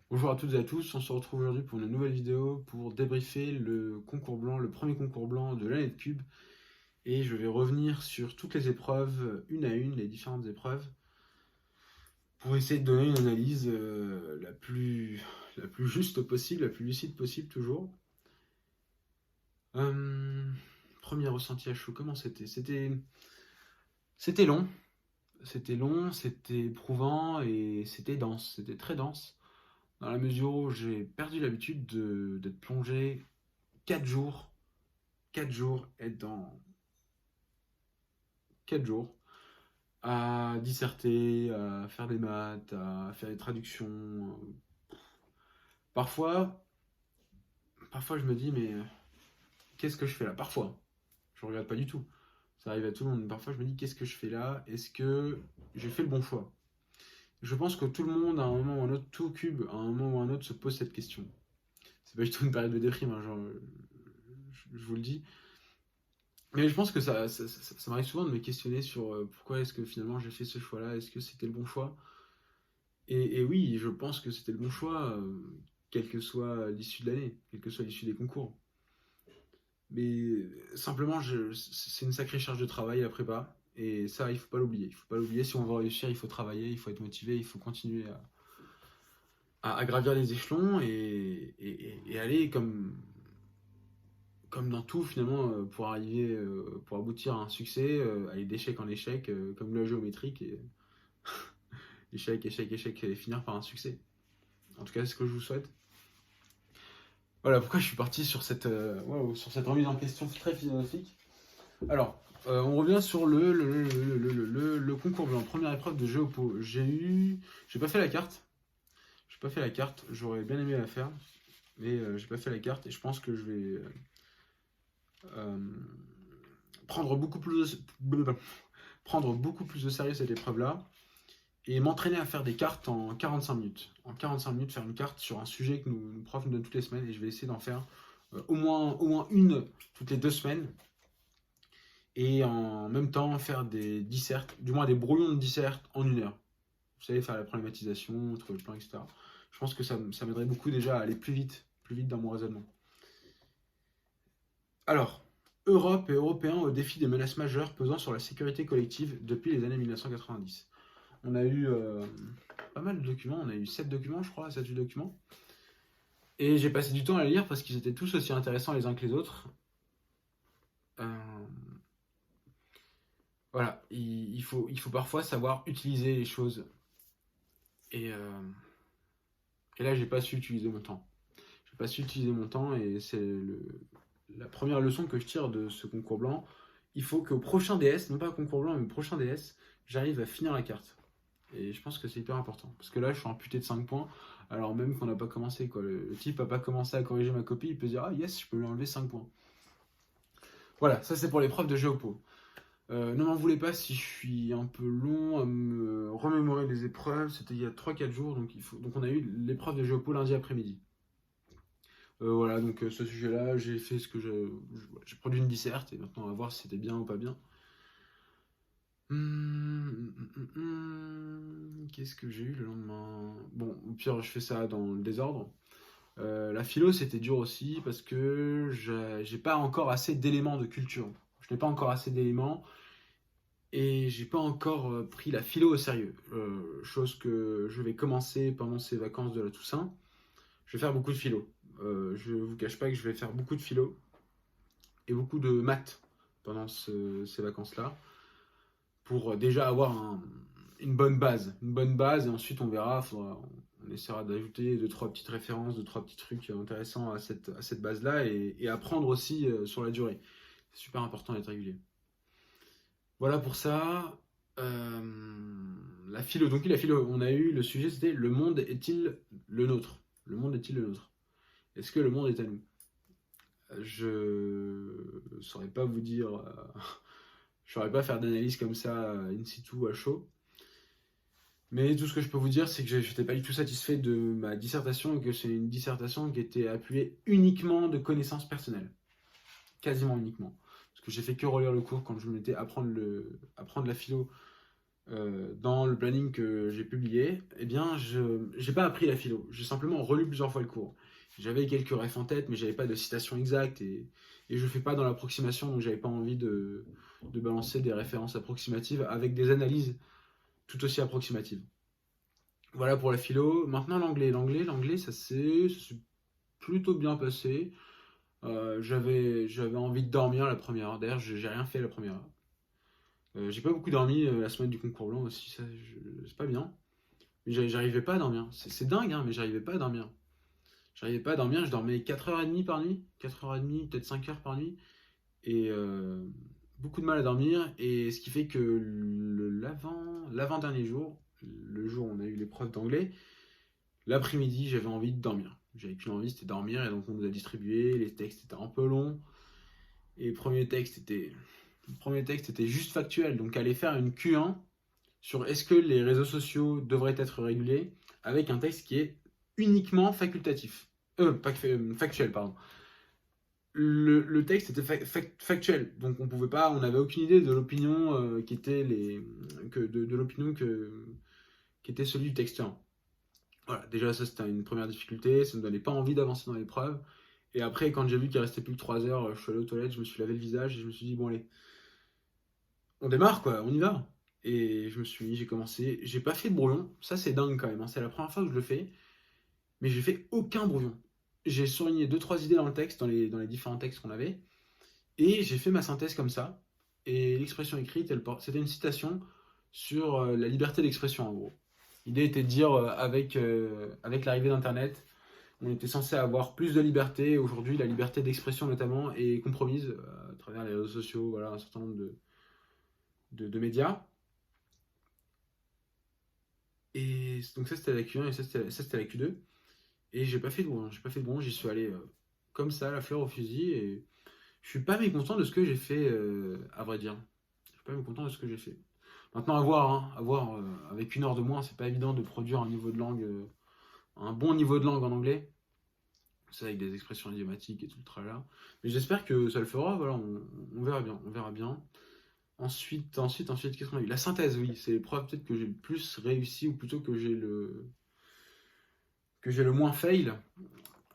Bonjour à toutes et à tous, on se retrouve aujourd'hui pour une nouvelle vidéo pour débriefer le concours blanc, le premier concours blanc de l'année de Cube. Et je vais revenir sur toutes les épreuves, une à une, les différentes épreuves, pour essayer de donner une analyse la plus juste possible, la plus lucide possible toujours. Euh, Premier ressenti à chaud, comment c'était? C'était long, c'était éprouvant et c'était dense, c'était très dense. Dans la mesure où j'ai perdu l'habitude d'être plongé 4 jours, 4 jours, être dans 4 jours à disserter, à faire des maths, à faire des traductions. Parfois, parfois je me dis, mais qu'est-ce que je fais là? Parfois, je ne regrette pas du tout. Ça arrive à tout le monde. Parfois, je me dis, qu'est-ce que je fais là? Est-ce que j'ai fait le bon choix? Je pense que tout le monde, à un moment ou un autre, tout cube, à un moment ou un autre, se pose cette question. C'est pas du tout une période de déprime, hein, genre, je vous le dis. Mais je pense que ça m'arrive souvent de me questionner sur pourquoi est-ce que finalement j'ai fait ce choix-là, est-ce que c'était le bon choix? Et oui, je pense que c'était le bon choix, quelle que soit l'issue de l'année, quelle que soit l'issue des concours. Mais simplement, c'est une sacrée charge de travail la prépa, et ça, il faut pas l'oublier. Il faut pas l'oublier, si on veut réussir, il faut travailler, il faut être motivé, il faut continuer à gravir les échelons et aller comme dans tout finalement pour arriver, pour aboutir à un succès, aller d'échec en échec, comme la géométrique, et échec, échec, échec, et finir par un succès. En tout cas, c'est ce que je vous souhaite. Voilà pourquoi je suis parti sur sur cette remise en question très philosophique. Alors, on revient sur le concours blanc, première épreuve de Géopo. J'ai pas fait la carte. J'ai pas fait la carte. J'aurais bien aimé la faire, mais j'ai pas fait la carte et je pense que je vais euh, prendre beaucoup plus prendre beaucoup plus de sérieux cette épreuve-là et m'entraîner à faire des cartes en 45 minutes. En 45 minutes, faire une carte sur un sujet que nos profs nous donnent toutes les semaines et je vais essayer d'en faire au moins une toutes les 2 semaines et en même temps faire des dissertes, du moins des brouillons de dissertes en 1 heure. Vous savez, faire la problématisation, trouver le plan, etc. Je pense que ça m'aiderait beaucoup déjà à aller plus vite dans mon raisonnement. Alors, Europe et Européens au défi des menaces majeures pesant sur la sécurité collective depuis les années 1990. On a eu pas mal de documents, on a eu 7 documents, je crois, 7 8 documents. Et j'ai passé du temps à les lire parce qu'ils étaient tous aussi intéressants les uns que les autres. Euh, voilà, il faut parfois savoir utiliser les choses. Et, euh, et là, j'ai pas su utiliser mon temps. J'ai pas su utiliser mon temps et c'est la première leçon que je tire de ce concours blanc. Il faut qu'au prochain DS, non pas au concours blanc, mais au prochain DS, j'arrive à finir la carte. Et je pense que c'est hyper important. Parce que là, je suis amputé de 5 points, alors même qu'on n'a pas commencé. Quoi. Le type n'a pas commencé à corriger ma copie, il peut se dire, ah yes, je peux lui enlever 5 points. Voilà, ça c'est pour l'épreuve de Géopo. Ne m'en voulez pas si je suis un peu long à me remémorer les épreuves. C'était il y a 3 4 jours, donc on a eu l'épreuve de Géopo lundi après-midi. Voilà, donc ce sujet-là, j'ai fait ce que j'ai produit une disserte, et maintenant on va voir si c'était bien ou pas bien. Qu'est-ce que j'ai eu le lendemain? Bon, au pire, je fais ça dans le désordre. La philo, c'était dur aussi parce que j'ai pas encore assez d'éléments de culture. Je n'ai pas encore assez d'éléments et j'ai pas encore pris la philo au sérieux. Chose que je vais commencer pendant ces vacances de la Toussaint. Je vais faire beaucoup de philo. Je vous cache pas que je vais faire beaucoup de philo et beaucoup de maths pendant ces vacances-là pour déjà avoir une bonne base. Une bonne base et ensuite on verra, on essaiera d'ajouter 2 3 petites références, 2 3 petits trucs intéressants à cette base-là et apprendre aussi sur la durée. C'est super important d'être régulier. Voilà pour ça. La philo, donc la philo, on a eu le sujet, c'était le monde est-il le nôtre? Le monde est-il le nôtre? Est-ce que le monde est à nous? Je saurais pas vous dire, je saurais pas faire d'analyse comme ça in situ à chaud. Mais tout ce que je peux vous dire, c'est que je n'étais pas du tout satisfait de ma dissertation et que c'est une dissertation qui était appuyée uniquement de connaissances personnelles. Quasiment uniquement. Parce que j'ai fait que relire le cours quand je m'étais apprendre la philo. dans le planning que j'ai publié, eh bien, je n'ai pas appris la philo. J'ai simplement relu plusieurs fois le cours. J'avais quelques refs en tête, mais j'avais pas de citation exacte et je fais pas dans l'approximation, donc j'avais pas envie de balancer des références approximatives avec des analyses tout aussi approximatives. Voilà pour la philo. Maintenant l'anglais, ça s'est plutôt bien passé. J'avais envie de dormir la première heure. D'ailleurs, j'ai rien fait la première heure. J'ai pas beaucoup dormi la semaine du concours blanc aussi, ça, c'est pas bien. Mais j'arrivais pas à dormir. C'est dingue, hein, mais j'arrivais pas à dormir. J'arrivais pas à dormir, je dormais 4h30 par nuit, 4h30, peut-être 5 heures par nuit. Et beaucoup de mal à dormir. Et ce qui fait que l'avant-dernier jour, le jour où on a eu l'épreuve d'anglais, l'après-midi, j'avais envie de dormir. J'avais qu'une envie, c'était dormir. Et donc on nous a distribué, les textes étaient un peu longs. Et le premier texte était juste factuel. Donc aller faire une Q1 sur est-ce que les réseaux sociaux devraient être régulés avec un texte qui est uniquement facultatif. Pas factuel, pardon. Le texte était factuel, donc on pouvait pas, on n'avait aucune idée de l'opinion qui était de l'opinion qui était celui du texteur. Voilà, déjà ça c'était une première difficulté, ça ne me donnait pas envie d'avancer dans l'épreuve. Et après, quand j'ai vu qu'il restait plus que 3 heures, je suis allé aux toilettes, je me suis lavé le visage et je me suis dit bon allez, on démarre quoi, on y va. Et j'ai commencé, j'ai pas fait de brouillon, ça c'est dingue quand même, hein. C'est la première fois que je le fais, mais j'ai fait aucun brouillon. J'ai surligné deux trois idées dans le texte, dans les différents textes qu'on avait, et j'ai fait ma synthèse comme ça. Et l'expression écrite, c'était une citation sur la liberté d'expression en gros. L'idée était de dire avec l'arrivée d'Internet, on était censé avoir plus de liberté. Aujourd'hui, la liberté d'expression notamment est compromise à travers les réseaux sociaux, voilà, un certain nombre de médias. Et donc ça c'était la Q1 et ça c'était la Q2. Et j'ai pas fait de bon, j'y suis allé comme ça, la fleur au fusil, et je suis pas mécontent de ce que j'ai fait, à vrai dire. Je suis pas mécontent de ce que j'ai fait. Maintenant, à voir, hein, à voir, avec 1 heure de moins, c'est pas évident de produire un bon niveau de langue en anglais. C'est avec des expressions idiomatiques et tout le tralala. Mais j'espère que ça le fera, voilà, on verra bien, on verra bien. Ensuite, qu'est-ce qu'on a eu? La synthèse, oui, c'est l'épreuve peut-être que j'ai le plus réussi, ou plutôt que j'ai le moins fail.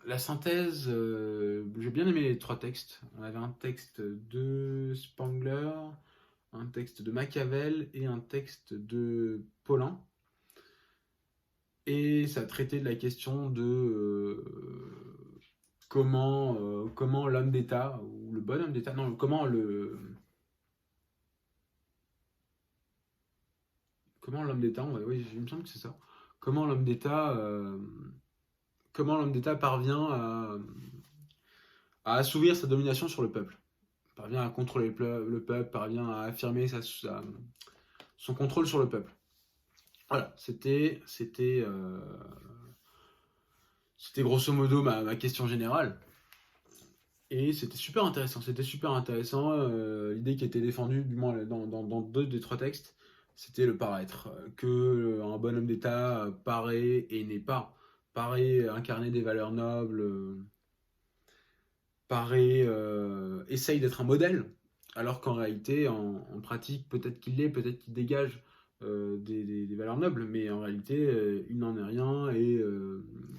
La synthèse, j'ai bien aimé les 3 textes. On avait un texte de Spangler, un texte de Machiavel et un texte de Paulin. Et ça traitait de la question de comment l'homme d'État, ou le bon homme d'État, non, comment l'homme d'État, oui, il me semble que c'est ça. Comment l'homme d'État, euh, comment l'homme d'État parvient à assouvir sa domination sur le peuple, parvient à contrôler le peuple, parvient à affirmer son contrôle sur le peuple. Voilà, c'était grosso modo ma question générale. Et c'était super intéressant. C'était super intéressant. L'idée qui était défendue, du moins dans 2 des 3 textes, c'était le paraître. Que un bon homme d'État paraît et n'est pas. Paraît incarner des valeurs nobles, paraît essaye d'être un modèle, alors qu'en réalité, en pratique, peut-être qu'il l'est, peut-être qu'il dégage des valeurs nobles, mais en réalité, il n'en est rien et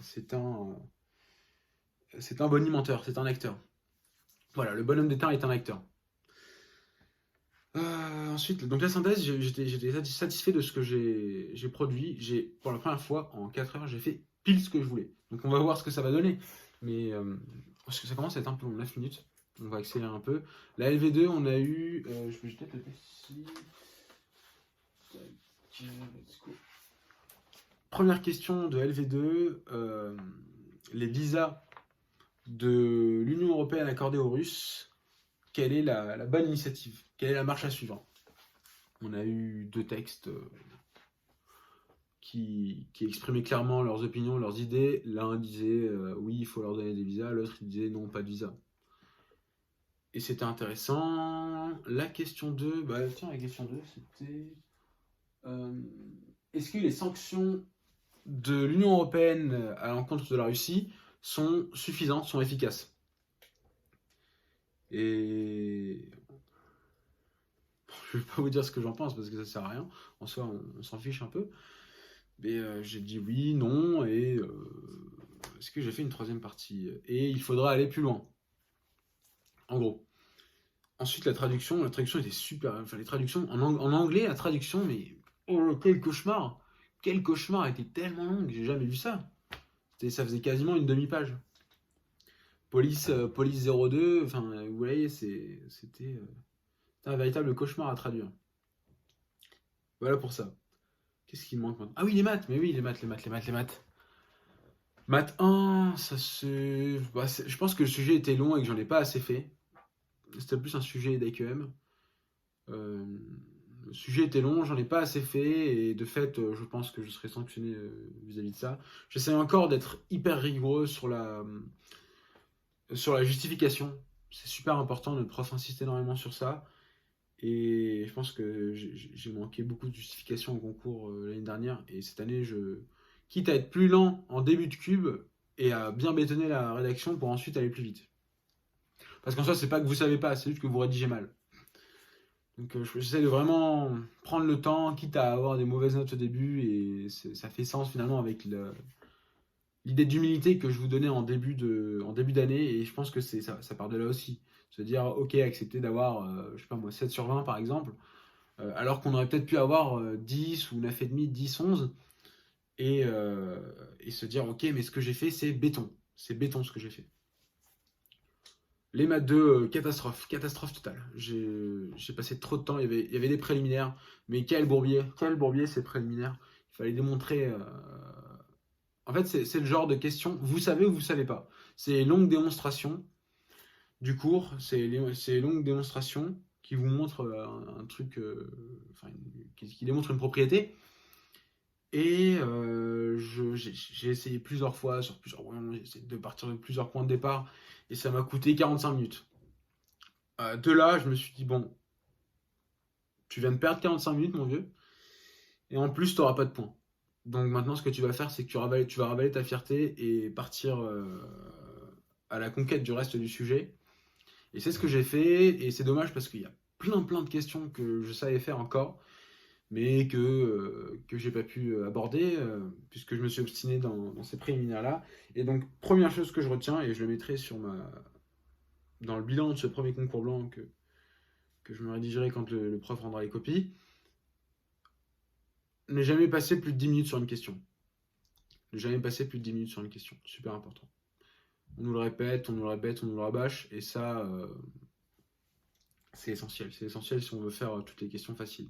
c'est un bonimenteur, c'est un acteur. Voilà, le bonhomme d'État est un acteur. Ensuite, donc la synthèse, j'étais satisfait de ce que j'ai produit. Pour la première fois, en 4 heures, j'ai fait pile ce que je voulais. Donc on va voir ce que ça va donner. Mais parce que ça commence à être un peu long, 9 minutes. On va accélérer un peu. La LV2, on a eu... je peux peut-être le tester ici. Let's go. Première question de LV2. Les visas de l'Union européenne accordés aux Russes. Quelle est la bonne initiative? Quelle est la marche à suivre? On a eu 2 textes qui exprimaient clairement leurs opinions, leurs idées. L'un disait oui, il faut leur donner des visas, l'autre il disait non, pas de visa. Et c'était intéressant. La question 2, la question 2, c'était est-ce que les sanctions de l'Union européenne à l'encontre de la Russie sont suffisantes, sont efficaces? Et Je vais pas vous dire ce que j'en pense parce que ça sert à rien. En soi, on s'en fiche un peu. Mais j'ai dit oui, non, et est-ce que j'ai fait une troisième partie? Et il faudra aller plus loin. En gros. Ensuite, la traduction était super. Enfin, les traductions, en anglais, la traduction, mais oh, quel cauchemar! Quel cauchemar! Elle était tellement longue, j'ai jamais vu ça. Ça faisait quasiment une demi-page. Police 02, enfin, vous voyez, c'était un véritable cauchemar à traduire. Voilà pour ça. Qu'est-ce qui me manque maintenant? Ah oui, les maths, mais oui, les maths. Maths 1, ça se. Bah, je pense que le sujet était long et que j'en ai pas assez fait. C'était plus un sujet d'AQM. Euh, le sujet était long, j'en ai pas assez fait, et de fait, je pense que je serai sanctionné vis-à-vis de ça. J'essaie encore d'être hyper rigoureux sur la justification. C'est super important, notre prof insiste énormément sur ça. Et je pense que j'ai manqué beaucoup de justification au concours l'année dernière. Et cette année, quitte à être plus lent en début de cube et à bien bétonner la rédaction pour ensuite aller plus vite. Parce qu'en soi, c'est pas que vous savez pas, c'est juste que vous rédigez mal. Donc j'essaie de vraiment prendre le temps, quitte à avoir des mauvaises notes au début. Et ça fait sens finalement avec l'idée d'humilité que je vous donnais en début d'année. Et je pense que ça part de là aussi. Se dire, ok, accepter d'avoir, je sais pas moi, 7 sur 20 par exemple. Alors qu'on aurait peut-être pu avoir 10 ou 9,5, 10, 11, et se dire, ok, mais ce que j'ai fait, c'est béton. C'est béton ce que j'ai fait. Les maths 2, catastrophe totale. J'ai passé trop de temps, il y avait des préliminaires, mais quel bourbier ces préliminaires. Il fallait démontrer... En fait, c'est le genre de question, vous savez ou vous savez pas. C'est longue démonstration du cours, c'est longue démonstration qui vous montre un truc, qui démontre une propriété. Et j'ai essayé plusieurs fois, sur plusieurs points, j'ai essayé de partir de plusieurs points de départ, et ça m'a coûté 45 minutes. De là, je me suis dit, bon, tu viens de perdre 45 minutes, mon vieux, et en plus, tu n'auras pas de points. Donc maintenant, ce que tu vas faire, c'est que tu vas ravaler ta fierté et partir à la conquête du reste du sujet. Et c'est ce que j'ai fait, et c'est dommage parce qu'il y a plein de questions que je savais faire encore, mais que j'ai pas pu aborder, puisque je me suis obstiné dans ces préliminaires-là. Et donc, première chose que je retiens, et je le mettrai dans le bilan de ce premier concours blanc que je me rédigerai quand le prof rendra les copies, ne jamais passer plus de 10 minutes sur une question. Ne jamais passer plus de 10 minutes sur une question. Super important. On nous le répète, on nous le répète, on nous le rabâche, et ça, c'est essentiel. C'est essentiel si on veut faire toutes les questions faciles.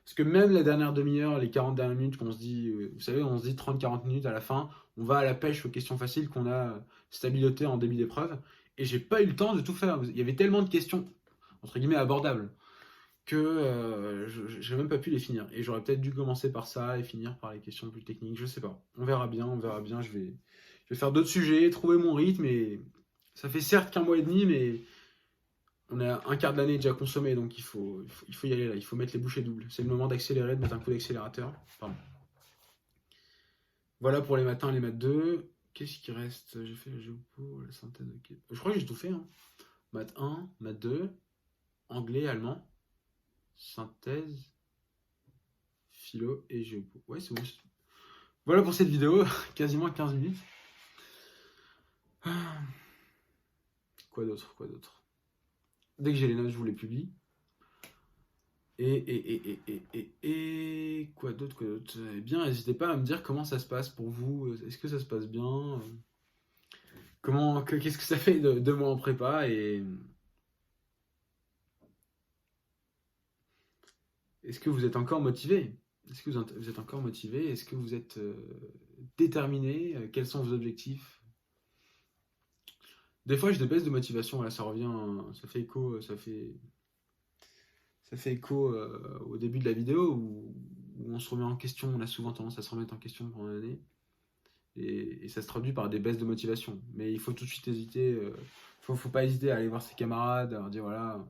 Parce que même la dernière demi-heure, les 40 dernières minutes qu'on se dit, vous savez, on se dit 30-40 minutes à la fin, on va à la pêche aux questions faciles qu'on a stabilotées en début d'épreuve. Et j'ai pas eu le temps de tout faire. Il y avait tellement de questions, entre guillemets, abordables, que j'ai même pas pu les finir. Et j'aurais peut-être dû commencer par ça et finir par les questions plus techniques. Je sais pas. On verra bien. Je vais faire d'autres sujets, trouver mon rythme. Et ça fait certes qu'un mois et demi, mais on a un quart de l'année déjà consommé, donc il faut y aller là, il faut mettre les bouchées doubles. C'est le moment d'accélérer, de mettre un coup d'accélérateur. Pardon. Voilà pour les matins, les maths 2. Qu'est-ce qui reste? J'ai fait la géopo, la synthèse, ok. Je crois que j'ai tout fait. Hein. Maths 1, maths 2, anglais, allemand, synthèse, philo et géopo. Ouais, c'est bon. Voilà pour cette vidéo, quasiment 15 minutes. Quoi d'autre? Dès que j'ai les notes, je vous les publie. Et quoi d'autre? Eh bien, n'hésitez pas à me dire comment ça se passe pour vous. Est-ce que ça se passe bien? Qu'est-ce que ça fait de 2 mois en prépa? Et est-ce que vous êtes encore motivé? Est-ce que vous êtes encore motivé? Est-ce que vous êtes déterminé? Quels sont vos objectifs? Des fois, j'ai des baisses de motivation. Là, ça revient, ça fait écho, au début de la vidéo où on se remet en question. On a souvent tendance à se remettre en question pendant l'année. Et ça se traduit par des baisses de motivation. Mais il faut tout de suite hésiter. Faut pas hésiter à aller voir ses camarades, à leur dire voilà,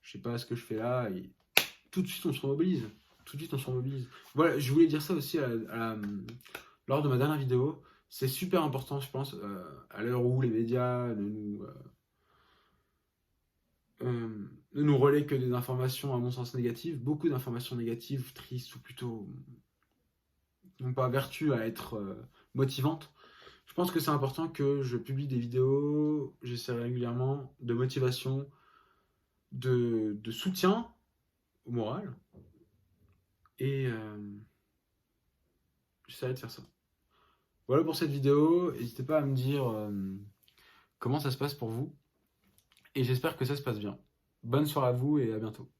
je sais pas ce que je fais là. Et tout de suite, on se remobilise. Voilà, je voulais dire ça aussi lors de ma dernière vidéo. C'est super important, je pense, à l'heure où les médias ne nous relaie que des informations à mon sens négatives, beaucoup d'informations négatives, tristes ou plutôt n'ont pas vertu à être motivantes. Je pense que c'est important que je publie des vidéos, j'essaie régulièrement, de motivation, de soutien au moral, et j'essaierai de faire ça. Voilà pour cette vidéo, n'hésitez pas à me dire comment ça se passe pour vous, et j'espère que ça se passe bien. Bonne soirée à vous et à bientôt.